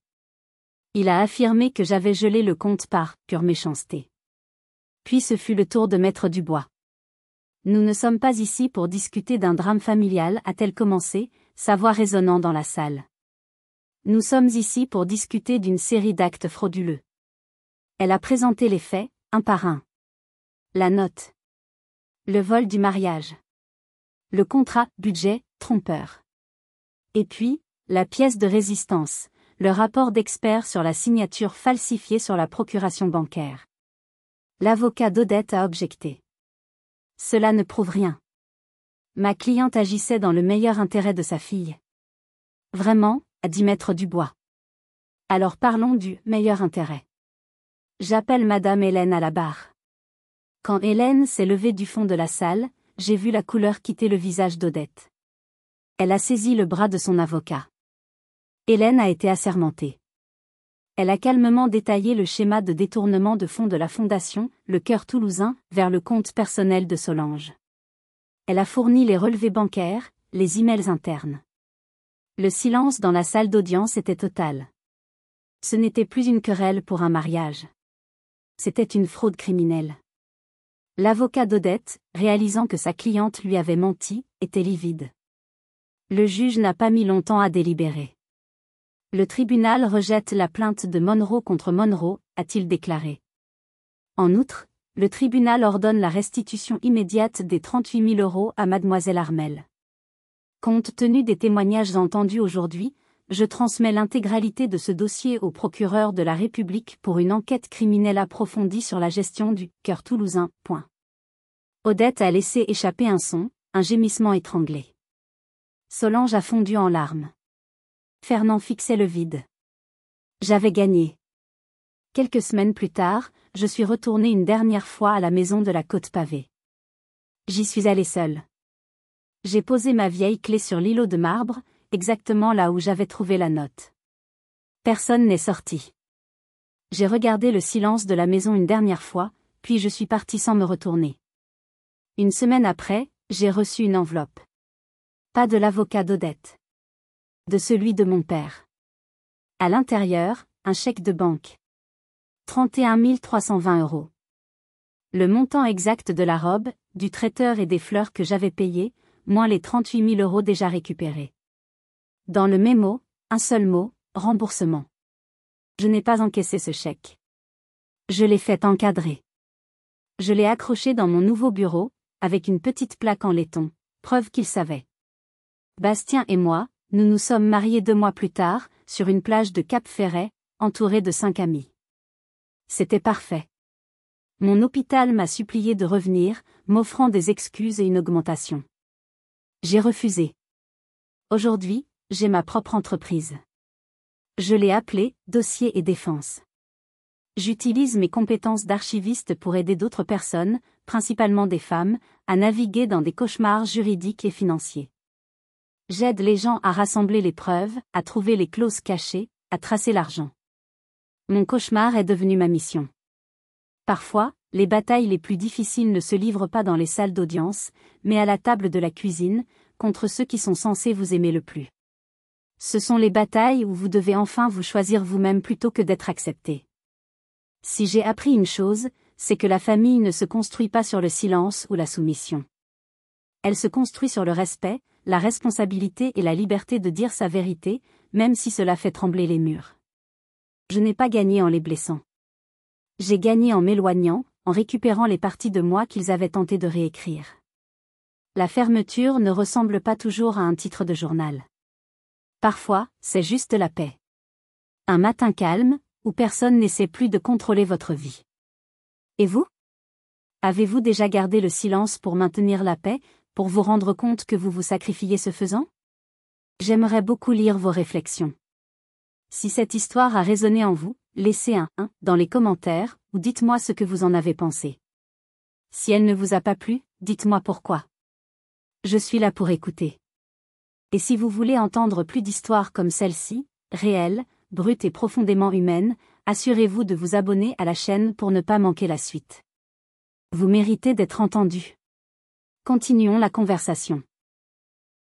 Il a affirmé que j'avais gelé le compte par pure méchanceté. Puis ce fut le tour de Maître Dubois. Nous ne sommes pas ici pour discuter d'un drame familial, a-t-elle commencé, sa voix résonnant dans la salle. Nous sommes ici pour discuter d'une série d'actes frauduleux. Elle a présenté les faits, un par un. La note. Le vol du mariage. Le contrat, budget, trompeur. Et puis, la pièce de résistance, le rapport d'expert sur la signature falsifiée sur la procuration bancaire. L'avocat d'Odette a objecté. Cela ne prouve rien. Ma cliente agissait dans le meilleur intérêt de sa fille. Vraiment, a dit Maître Dubois. Alors parlons du meilleur intérêt. J'appelle Madame Hélène à la barre. Quand Hélène s'est levée du fond de la salle, j'ai vu la couleur quitter le visage d'Odette. Elle a saisi le bras de son avocat. Hélène a été assermentée. Elle a calmement détaillé le schéma de détournement de fonds de la Fondation, le Cœur Toulousain, vers le compte personnel de Solange. Elle a fourni les relevés bancaires, les emails internes. Le silence dans la salle d'audience était total. Ce n'était plus une querelle pour un mariage. C'était une fraude criminelle. L'avocat d'Odette, réalisant que sa cliente lui avait menti, était livide. Le juge n'a pas mis longtemps à délibérer. Le tribunal rejette la plainte de Monroe contre Monroe, a-t-il déclaré. En outre, le tribunal ordonne la restitution immédiate des 38 000 € à Mademoiselle Armel. Compte tenu des témoignages entendus aujourd'hui, je transmets l'intégralité de ce dossier au procureur de la République pour une enquête criminelle approfondie sur la gestion du Cœur Toulousain. Odette a laissé échapper un son, un gémissement étranglé. Solange a fondu en larmes. Fernand fixait le vide. J'avais gagné. Quelques semaines plus tard, je suis retournée une dernière fois à la maison de la Côte-Pavée. J'y suis allée seule. J'ai posé ma vieille clé sur l'îlot de marbre, exactement là où j'avais trouvé la note. Personne n'est sorti. J'ai regardé le silence de la maison une dernière fois, puis je suis partie sans me retourner. Une semaine après, j'ai reçu une enveloppe. Pas de l'avocat d'Odette. De celui de mon père. À l'intérieur, un chèque de banque. 31 320 €. Le montant exact de la robe, du traiteur et des fleurs que j'avais payées, moins les 38 000 € déjà récupérés. Dans le mémo, un seul mot, remboursement. Je n'ai pas encaissé ce chèque. Je l'ai fait encadrer. Je l'ai accroché dans mon nouveau bureau, avec une petite plaque en laiton, preuve qu'il savait. Bastien et moi, nous nous sommes mariés 2 mois plus tard, sur une plage de Cap-Ferret, entourés de 5 amis. C'était parfait. Mon hôpital m'a supplié de revenir, m'offrant des excuses et une augmentation. J'ai refusé. Aujourd'hui, j'ai ma propre entreprise. Je l'ai appelée Dossier et Défense. J'utilise mes compétences d'archiviste pour aider d'autres personnes, principalement des femmes, à naviguer dans des cauchemars juridiques et financiers. J'aide les gens à rassembler les preuves, à trouver les clauses cachées, à tracer l'argent. Mon cauchemar est devenu ma mission. Parfois, les batailles les plus difficiles ne se livrent pas dans les salles d'audience, mais à la table de la cuisine, contre ceux qui sont censés vous aimer le plus. Ce sont les batailles où vous devez enfin vous choisir vous-même plutôt que d'être accepté. Si j'ai appris une chose, c'est que la famille ne se construit pas sur le silence ou la soumission. Elle se construit sur le respect, la responsabilité et la liberté de dire sa vérité, même si cela fait trembler les murs. Je n'ai pas gagné en les blessant. J'ai gagné en m'éloignant, en récupérant les parties de moi qu'ils avaient tenté de réécrire. La fermeture ne ressemble pas toujours à un titre de journal. Parfois, c'est juste la paix. Un matin calme, où personne n'essaie plus de contrôler votre vie. Et vous? Avez-vous déjà gardé le silence pour maintenir la paix, pour vous rendre compte que vous vous sacrifiez ce faisant? J'aimerais beaucoup lire vos réflexions. Si cette histoire a résonné en vous, laissez un 1 dans les commentaires, ou dites-moi ce que vous en avez pensé. Si elle ne vous a pas plu, dites-moi pourquoi. Je suis là pour écouter. Et si vous voulez entendre plus d'histoires comme celle-ci, réelles, brutes et profondément humaines, assurez-vous de vous abonner à la chaîne pour ne pas manquer la suite. Vous méritez d'être entendu. Continuons la conversation.